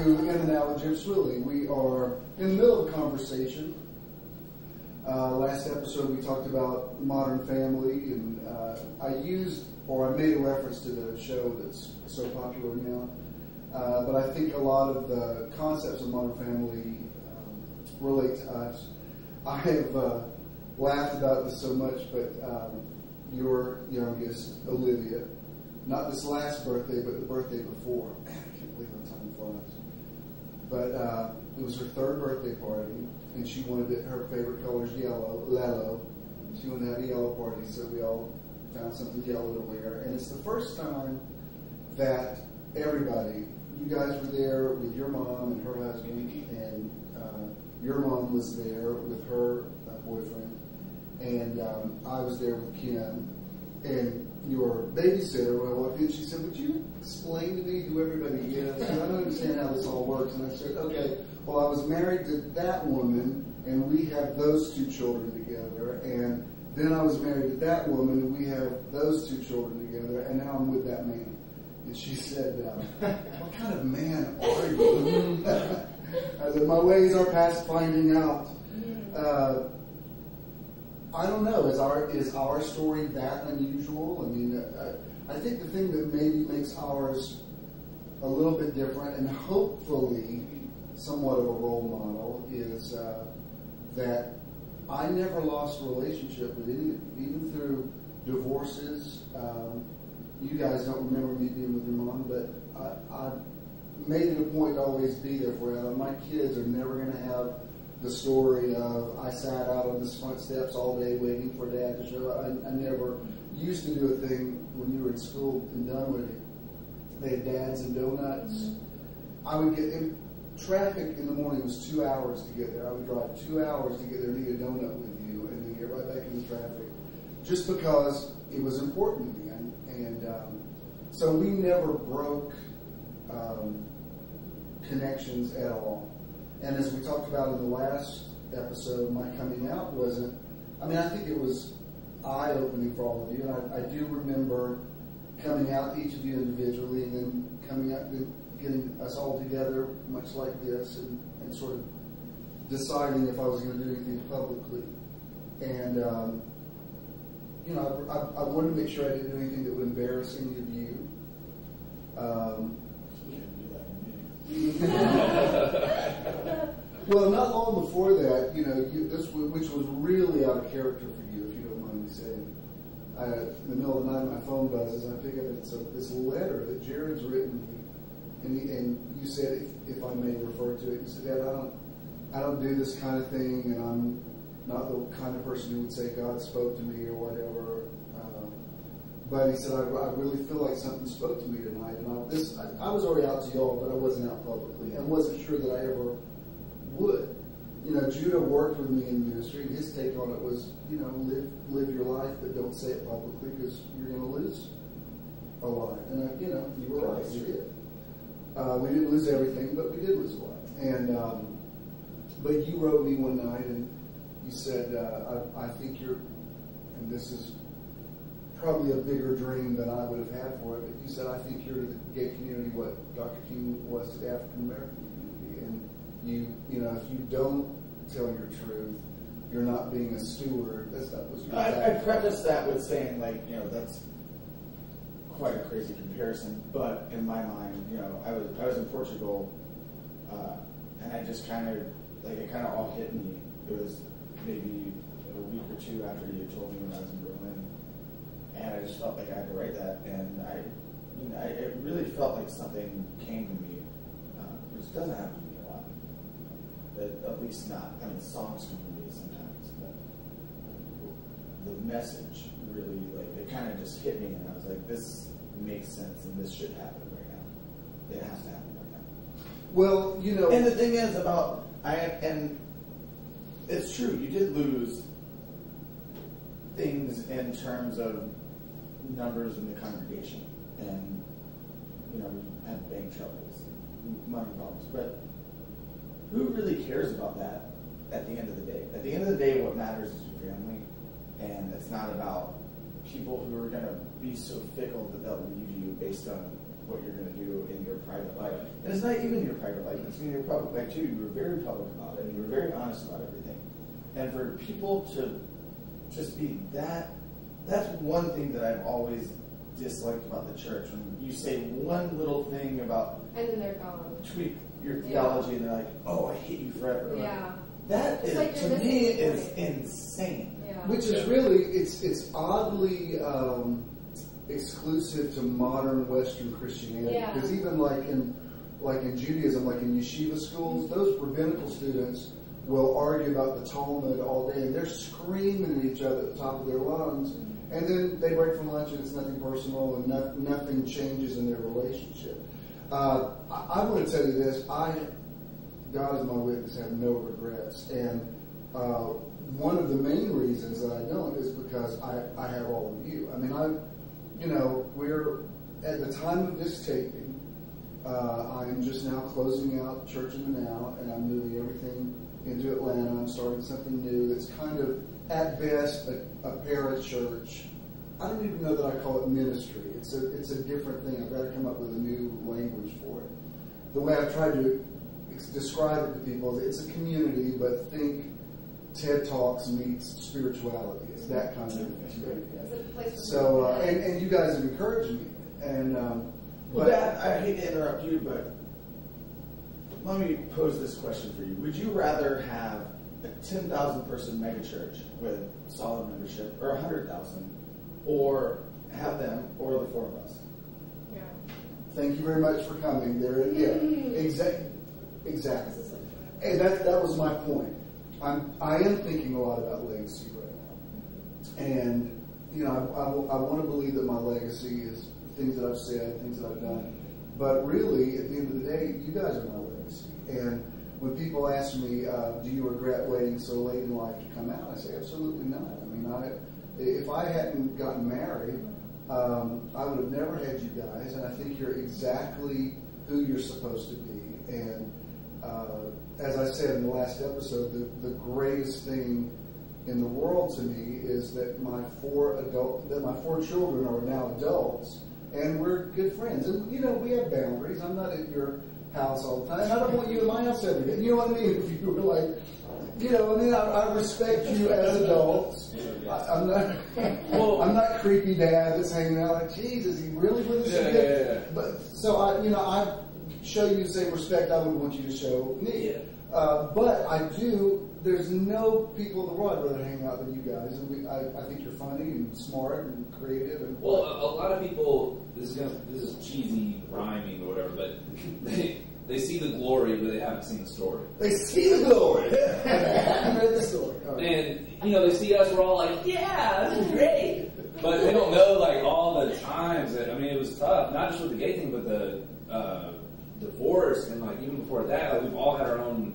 to In and Out with Jim Swilly. We are in the middle of a conversation. Last episode we talked about Modern Family, and I made a reference to the show that's so popular now. But I think a lot of the concepts of Modern Family relate to us. I have laughed about this so much, but your youngest, Olivia, not this last birthday, but the birthday before. Man, I can't believe how time flies. But it was her third birthday party, and she wanted her favorite color is yellow. She wanted to have a yellow party, so we all found something yellow to wear. And it's the first time that everybody, you guys were there with your mom and her husband, and your mom was there with her boyfriend, and I was there with Kim, and your babysitter, when I walked in, she said, "Would you explain to me who everybody is? I don't understand how this all works." And I said, "Okay, well, I was married to that woman, and we have those two children together, and then I was married to that woman, and we have those two children together, and now I'm with that man." And she said, "What kind of man are you?" I said, "My ways are past finding out." I don't know. Is our story that unusual? I mean, I think the thing that maybe makes ours a little bit different, and hopefully somewhat of a role model, is that I never lost a relationship with any, even through divorces. You guys don't remember me being with your mom, but I made it a point to always be there for you. My kids are never going to have the story of I sat out on the front steps all day waiting for Dad to show up. I never used to do a thing when you were in school in Dunwoody. They had dads and donuts. Mm-hmm. I would get in traffic in the morning was 2 hours to get there. I would drive 2 hours to get there and eat a donut with you, and then get right back in the traffic, just because it was important to me. And so we never broke connections at all. And as we talked about in the last episode, my coming out wasn't, I think it was eye-opening for all of you. And I do remember coming out to each of you individually, and then coming out and getting us all together, much like this, and sort of deciding if I was going to do anything publicly. And, I wanted to make sure I didn't do anything that would embarrass any of you. Well, not long before that, which was really out of character for you, if you don't mind me saying. In the middle of the night, my phone buzzes, and I pick up, and it's this letter that Jared's written me, and you said, if I may refer to it, you said, "Dad, I don't do this kind of thing, and I'm not the kind of person who would say God spoke to me or whatever." But he said, I really feel like something spoke to me tonight. And I was already out to y'all, but I wasn't out publicly. I wasn't sure that I ever would. Judah worked with me in ministry, and his take on it was, live your life, but don't say it publicly because you're going to lose a lot. And, you were right, we did. We didn't lose everything, but we did lose a lot. And but you wrote me one night, and you said, I think you're, and this is probably a bigger dream than I would have had for it, but you said, I think you're to the gay community what Dr. King was to the African American community. And if you don't tell your truth, you're not being a steward. That was your I preface that with saying, that's quite a crazy comparison, but in my mind, I was in Portugal, and I just kind of, it kind of all hit me. It was maybe a week or two after you told me when I was in Berlin. And I just felt like I had to write that, and it really felt like something came to me, which doesn't happen to me a lot, but at least not. Songs come to me sometimes, but the message really, it kind of just hit me, and I was like, this makes sense, and this should happen right now. It has to happen right now. Well, and the thing is and it's true, you did lose things in terms of numbers in the congregation, and we had bank troubles, money problems, but who really cares about that at the end of the day? At the end of the day, what matters is your family, and it's not about people who are going to be so fickle that they'll leave you based on what you're going to do in your private life. And it's not even your private life, it's in your public life too. You were very public about it, and you were very honest about everything. And for people to just be that's one thing that I've always disliked about the church. When you say one little thing about, and then they're gone. Tweak your theology, and they're like, "Oh, I hate you forever." Yeah, that is, like to me, is insane. Yeah. Which is really it's oddly exclusive to modern Western Christianity, because even like in Judaism, like in yeshiva schools, those rabbinical students will argue about the Talmud all day, and they're screaming at each other at the top of their lungs. And then they break for lunch, and it's nothing personal, and nothing changes in their relationship. I want to tell you this: God is my witness, I have no regrets. And one of the main reasons that I don't is because I have all of you. I mean, we're at the time of this taping. I'm just now closing out Church in the Now, and I'm moving everything into Atlanta. I'm starting something new that's kind of, at best, a parachurch. I don't even know that I call it ministry. It's a different thing. I've got to come up with a new language for it. The way I've tried to describe it to people is it's a community, but think TED Talks meets spirituality. It's that kind of experience. So, and you guys have encouraged me. And well, Dad, I hate to interrupt you, but let me pose this question for you. Would you rather have a 10,000 person megachurch with solid membership, or 100,000, or have them, or the four of us? Yeah. Thank you very much for coming. Exactly. And that was my point. I am thinking a lot about legacy right now, and I want to believe that my legacy is things that I've said, things that I've done. But really, at the end of the day, you guys are my legacy. And when people ask me, do you regret waiting so late in life to come out? I say, absolutely not. I mean, if I hadn't gotten married, I would have never had you guys. And I think you're exactly who you're supposed to be. And as I said in the last episode, the greatest thing in the world to me is that my four children are now adults, and we're good friends. And we have boundaries. I'm not at your house all the time. And I don't want you in my house every day. You know what I mean? If you were like, I respect you as adults. I'm not creepy dad that's hanging out like, geez, is he really with us again? But so I show you the same respect I would want you to show me. But I do. There's no people in the world I'd rather hang out than you guys, and I think you're funny and smart and creative. And well, a lot of people. This is cheesy rhyming or whatever, but they see the glory, but they haven't seen the story. They see the glory. I haven't read the story. Right. And they see us. We're all like, yeah, this is great. But they don't know like all the times that it was tough. Not just with the gay thing, but the divorce, and like even before that, like we've all had our own.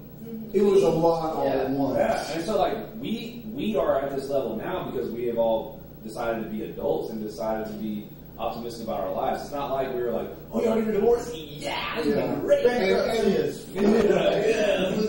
It was a lot all at once. Yeah, and so like we are at this level now because we have all decided to be adults and decided to be optimistic about our lives. It's not like we were like, oh, you're already divorced? Yeah, this is great.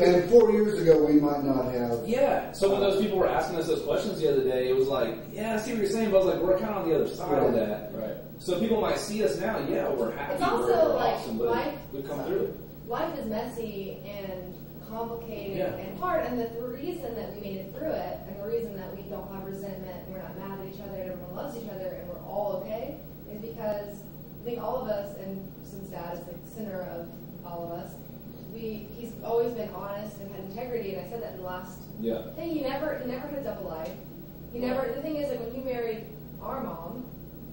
And 4 years ago, we might not have. Yeah. So when those people were asking us those questions the other day, it was like, yeah, I see what you're saying, but I was like, we're kind of on the other side of that. Right. So people might see us now, yeah, we're happy, it's also we're like awesome, but we've come through it. Life is messy and complicated and hard, and the reason that we made it through it, and the reason that we don't have resentment, and we're not mad at each other, and everyone loves each other, and we're all okay, is because I think all of us, and since Dad is the center of all of us, he's always been honest and had integrity, and I said that in the last thing. He never had a double life. He never. The thing is, like when he married our mom,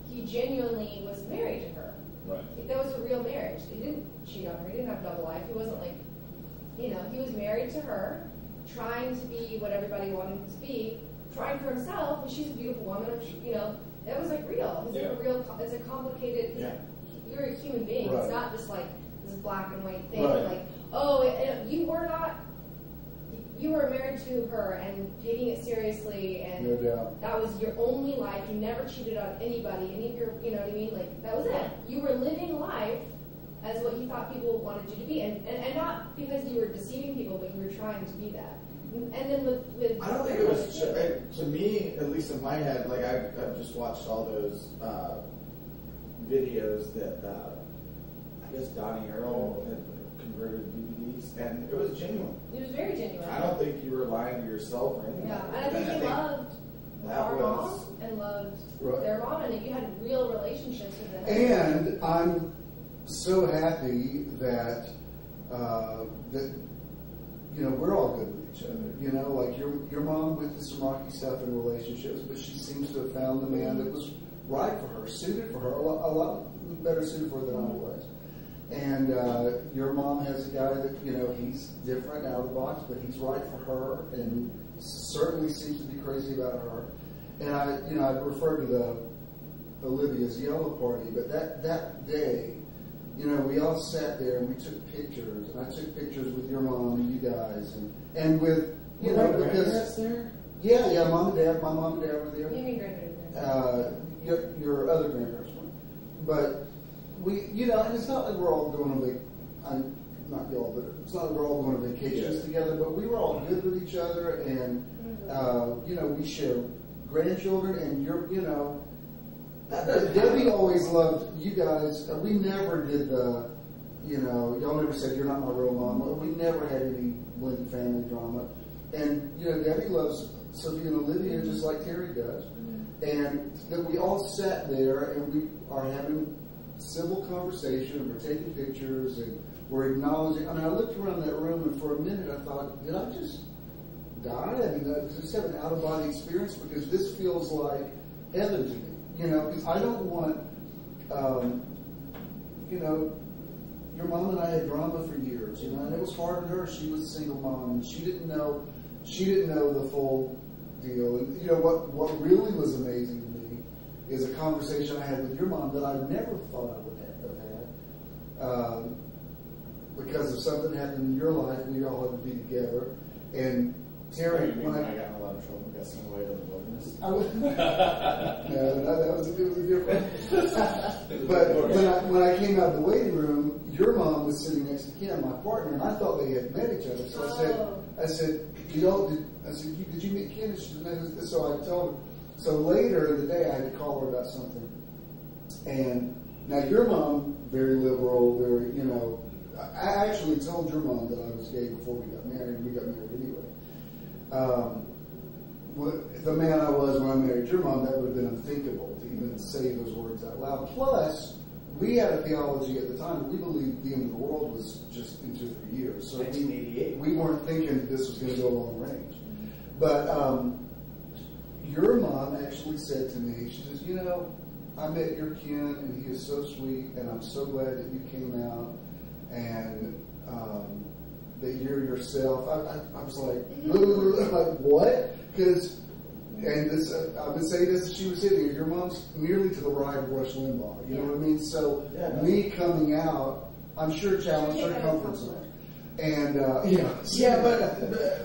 he genuinely was married to her. Right. That was a real marriage. He didn't cheat on her. He didn't have a double life. He wasn't like. He was married to her, trying to be what everybody wanted him to be, trying for himself, and she's a beautiful woman, that was like real. It's a complicated, you're a human being. Right. It's not just like this black and white thing, like, you were married to her and taking it seriously, and no doubt. That was your only life. You never cheated on anybody, any of your, like, that was it. You were living life as what you thought people wanted you to be, and not because you were deceiving people, but you were trying to be that. And then with I don't think it was to me, at least in my head. Like I've just watched all those videos that I guess Donnie Earl had converted DVDs, and it was genuine. It was very genuine. I don't think you were lying to yourself or anything. Yeah, and I think he loved our mom and loved their mom, and you had real relationships with them. And I'm so happy that we're all good with each other. You know, like your mom went through some rocky stuff in relationships, but she seems to have found the man that was right for her, suited for her, a lot better suited for her than I was. And your mom has a guy that, you know, he's different, out of the box, but he's right for her, and certainly seems to be crazy about her. And I refer to the Olivia's yellow party, but that day, you know, we all sat there and we took pictures, and I took pictures with your mom and you guys, and with, you know, because there? Yeah, mom and dad, my mom and dad were there. You mean grandparents? Your other grandparents were, but we, you know, and it's not like we're all going on not y'all, but it's not like we're all going on vacations together, but we were all good with each other, and you know, we share grandchildren, and Debbie always loved you guys. We never did y'all never said you're not my real mom. We never had any blended family drama. And, you know, Debbie loves Sophia and Olivia just like Terry does. And that we all sat there and we are having civil conversation, and we're taking pictures, and we're acknowledging. I mean, I looked around that room, and for a minute I thought, did I just die? I mean, did I just have an out-of-body experience? Because this feels like heaven to me. You know, because I don't want, you know, your mom and I had drama for years, you know, and it was hard on her. She was a single mom, and she didn't know the full deal. And, you know, what really was amazing to me is a conversation I had with your mom that I never thought I would have had. Because of something happened in your life, we all had to be together. And Terry, when I got in a lot of trouble, got sent away to the wilderness. It was a different. But when I came out of the waiting room, your mom was sitting next to Kim, my partner, and I thought they had met each other. So I said, did you meet Kim? She said, no. So I told her. So later in the day, I had to call her about something. And now your mom, very liberal, very, you know. I actually told your mom that I was gay before we got married, and we got married anyway. The man I was when I married your mom, that would have been unthinkable to even say those words out loud. Plus, we had a theology at the time that we believed the end of the world was just in 2 or 3 years. So 1988. we weren't thinking this was going to go long range. But your mom actually said to me, she says, you know, I met your Ken, and he is so sweet, and I'm so glad that you came out, and that you're yourself. I was like, like what? Because, and this, I've been saying this as she was sitting here, your mom's nearly to the right of Rush Limbaugh. You know what I mean? So me coming out, I'm sure challenged her comfort zone. And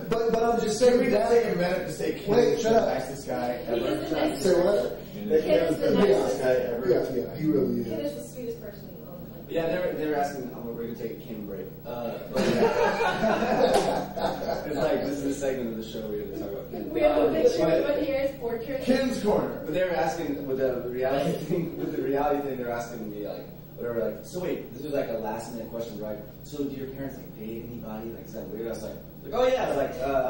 but I'm just saying, we just take a minute to say, wait, shut up. Nicest guy ever. Say what? Ken's the nicest guy ever. Yeah, he really is. Ken is the sweetest person on the planet. Yeah, they were asking, we're going to take a Ken break. It's like, this is a segment of the show we're going to talk about Ken. We have a picture, but here's portrait. Ken's corner. But they were asking, with the reality thing, they were asking me, like, whatever, like, so wait, this was like a last minute question, right? So do your parents, like, date anybody? Like, is that weird? I was like, oh yeah, I was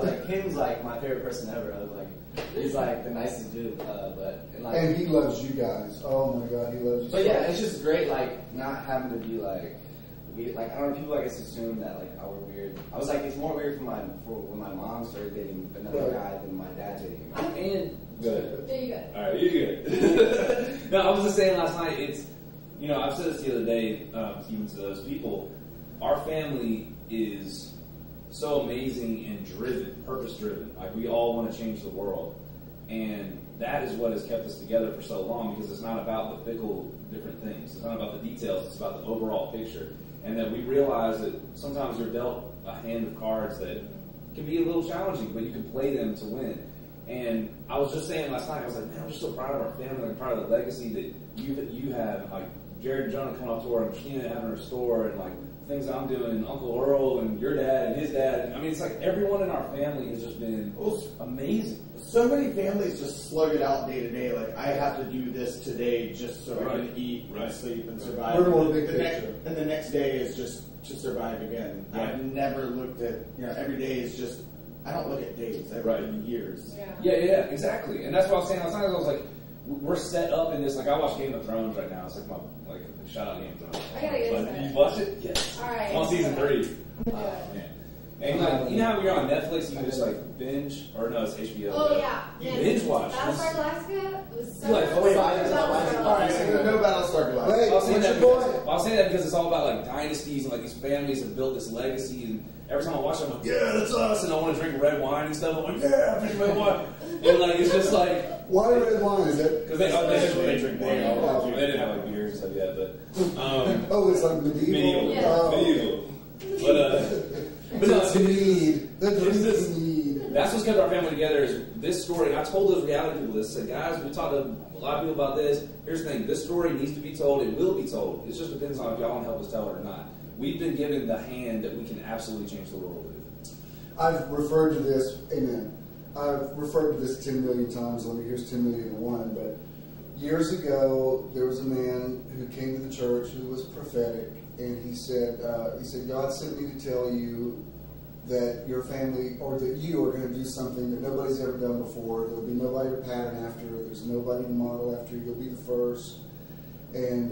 like, Ken's like my favorite person ever. I was like, he's like the nicest dude, and he loves you guys. Oh my God, he loves you. But yeah, it's just great, like, not having to be like, we, like, I don't know, people I guess assume that like I were weird. I was like, it's more weird for when my mom started dating another guy than my dad dating. And good. There you go. All right, you good. No, I was just saying last night. It's, you know, I've said this the other day, even to those people. Our family is so amazing and driven, purpose-driven. Like, we all want to change the world. And that is what has kept us together for so long, because it's not about the fickle different things. It's not about the details. It's about the overall picture. And that we realize that sometimes you're dealt a hand of cards that can be a little challenging, but you can play them to win. And I was just saying last night, I was like, man, I'm just so proud of our family. I'm proud of the legacy that you have. Like, Jared and Jonah coming up to her and Sheena having her store and like things I'm doing and Uncle Earl and your dad and his dad. And, I mean, it's like everyone in our family has just been amazing. So many families just slug it out day to day. Like, I have to do this today just so I can eat and sleep and survive. We're more big picture. And the next day is just to survive again. Right. I've never looked at, every day is just, I don't look at days. I look at years. Yeah, exactly. And that's what I was saying last night. I was like, we're set up in this. Like, I watch Game of Thrones right now. It's like my shout out Game of Thrones. I gotta get into it. You watch it? Yes. All right. I'm on season 3. Man. And like, you know how when you're on Netflix, you can just like binge, or no, it's HBO. Oh yeah. You binge watch. Battlestar Galactica was so You're like, good. oh, wait, Alright, so no Battlestar Galactica. Wait, I was saying what's that your because, point? I was saying that because it's all about like dynasties and like these families have built this legacy, and every time I watch it, I'm like, yeah, that's us, and I want to drink red wine and stuff. I'm like, yeah, I drink red wine, and like it's just like Why red wine? Is it? because they drink wine. They didn't have like beers and stuff yet, but Oh, it's like medieval. Yeah. Oh. medieval. But no, It's need. It's this- Need. that's what's kept our family together is this story. And I told those reality people this. I said, guys, we talked to a lot of people about this. Here's the thing. This story needs to be told. It will be told. It just depends on if y'all want to help us tell it or not. We've been given the hand that we can absolutely change the world with. I've referred to this, amen. I've referred to this 10 million times. Here's 10 million and one. But years ago, there was a man who came to the church who was prophetic. And he said, God sent me to tell you that your family, or that you are going to do something that nobody's ever done before. There'll be nobody to pattern after. There's nobody to model after. You'll be the first. And,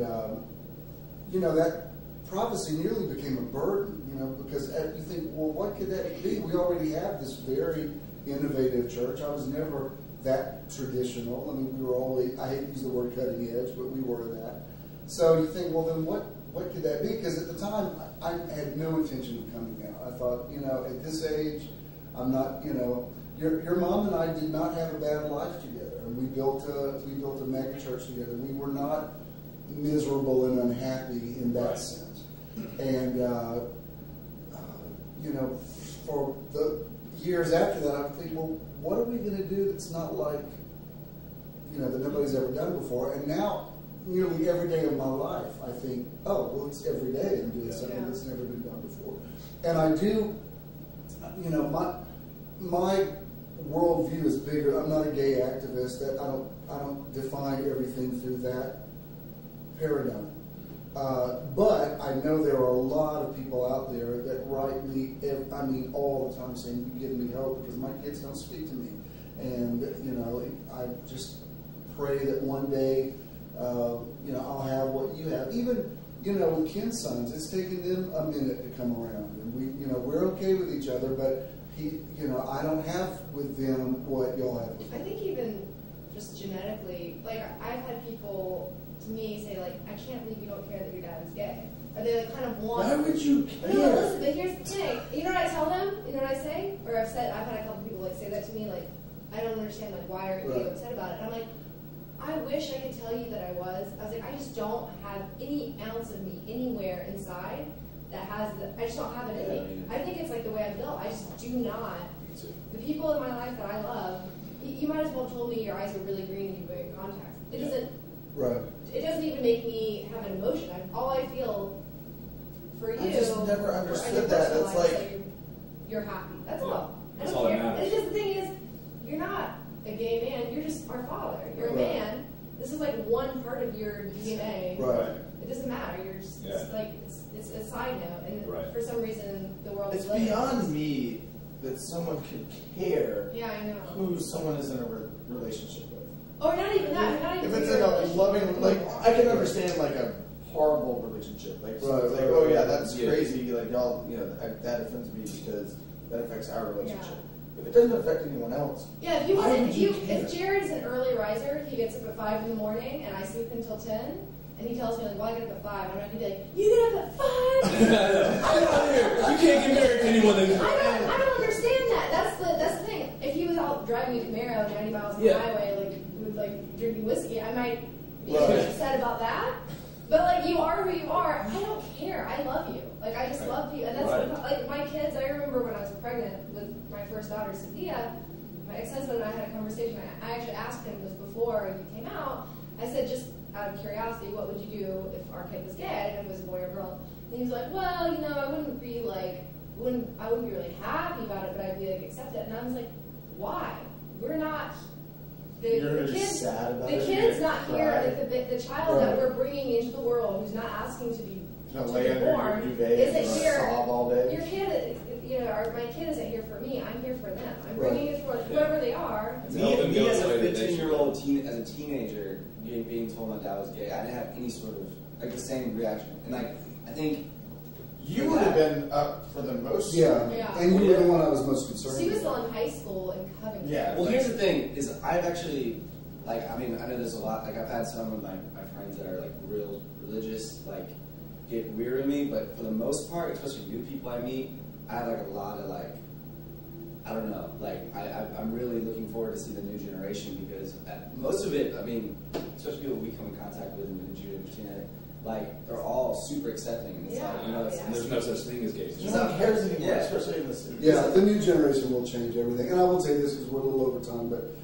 that prophecy nearly became a burden, because you think, well, what could that be? We already have this very innovative church. I was never that traditional. I mean, we were always, I hate to use the word cutting edge, but we were that. So you think, well, then what could that be? Because at the time, I had no intention of coming out. I thought, at this age, I'm not, your mom and I did not have a bad life together. And we built a mega church together. We were not miserable and unhappy in that sense. And, for the years after that, I would think, well, what are we going to do that's not like, that nobody's ever done before? And now, nearly every day of my life, I think, oh, well, it's every day I'm doing something that's never been done before. And I do, my worldview is bigger. I'm not a gay activist. That I don't define everything through that paradigm. But I know there are a lot of people out there that write me, all the time saying, you give me hope, because my kids don't speak to me. And, I just pray that one day, I'll have what you have. Even, with Ken's sons, it's taken them a minute to come around. And we're okay with each other, but I don't have with them what y'all have with me. I think even just genetically, like, I've had people to me say, like, I can't believe you don't care that your dad is gay. Or they like kind of want. Why would you care? No, listen, but here's the thing. You know what I tell them? You know what I say? Or I've had a couple people like say that to me, like, I don't understand, like, why are you upset about it? And I'm like, I wish I could tell you that I was like, I just don't have any ounce of me anywhere inside that has I just don't have it in me. I think it's like the way I'm built. I just do not. The people in my life that I love, you might as well have told me your eyes are really green and you wear your contacts. It doesn't. Right. It doesn't even make me have an emotion. All I feel for you. I just never for understood your that. personal It's life is like you're happy. That's all. I That's don't all that care. matters. And just the thing is, you're not a gay man. You're just our father. You're a man. This is like one part of your DNA. Right. It doesn't matter. You're just it's like it's a side note, and for some reason the world it's is living beyond me that someone could care. Yeah, I know. Who someone is in a relationship with. Or not even that. Not even If it's in a loving, like, I can understand like a horrible relationship, like oh yeah, that's crazy, like y'all, that offends me because that affects our relationship. If it doesn't affect anyone else, if Jared's an early riser, he gets up at 5 in the morning, and I sleep until 10, and he tells me like, well, I get up at 5. I'm not gonna be like, you get up at 5? You can't get married to anyone that. I don't understand that. That's the thing. If he was out driving a Camaro 90 miles on the highway, like drinking whiskey, I might be upset about that. But like, you are who you are. I don't care. I love you. Like, I just love you. And that's like my kids. I remember when I was pregnant with my first daughter, Cynthia. My ex-husband and I had a conversation. I actually asked him this before you came out. I said, out of curiosity, what would you do if our kid was gay and it was a boy or girl? And he was like, well, you know, I wouldn't be really happy about it, but I'd be like, accept it. And I was like, why? We're not. You're just sad about it. The kid's not here. Right. Like the child that we're bringing into the world, who's not asking to be lay under your duvet isn't here. Sob all day. Your kid, you know, my kid isn't here for me. I'm here for them. I'm bringing it for whoever they are. Me as a 15-year-old as a teenager, being told my dad was gay, I didn't have any sort of like the same reaction. And like I think you would have been up for the most. Yeah. And you were the one I was most concerned. She was still in high school in Covington. Yeah. Well, here's the thing: is I've actually like I mean I know there's a lot. Like I've had some of my friends that are like real religious, like get weird with me, but for the most part, especially new people I meet, I have like a lot of like, I don't know, like I'm really looking forward to see the new generation because most of it, I mean, especially people we come in contact with in Judah and Christina, like they're all super accepting. And it's like, you know, there's no such thing as gays. No one cares anymore, especially in the city. Yeah, the new generation will change everything. And I will say this because we're a little over time, but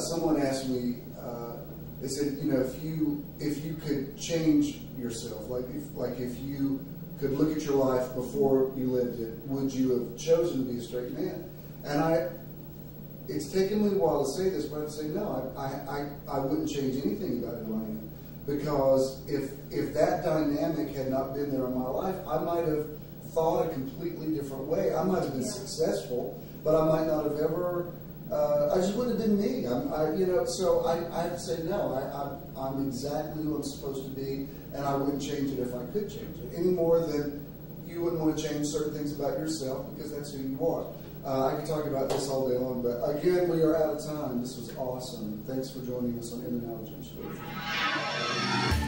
someone asked me, they said, you know, if you could change yourself, like if you could look at your life before you lived it, would you have chosen to be a straight man? And it's taken me a while to say this, but I'd say no, I wouldn't change anything about who I am. Because if that dynamic had not been there in my life, I might have thought a completely different way. I might have been successful, but I might not have ever. I just wouldn't have been me. So I have to say no. I'm exactly who I'm supposed to be, and I wouldn't change it if I could change it any more than you wouldn't want to change certain things about yourself because that's who you are. I could talk about this all day long, but again, we are out of time. This was awesome. Thanks for joining us on In and Out of Jim Show.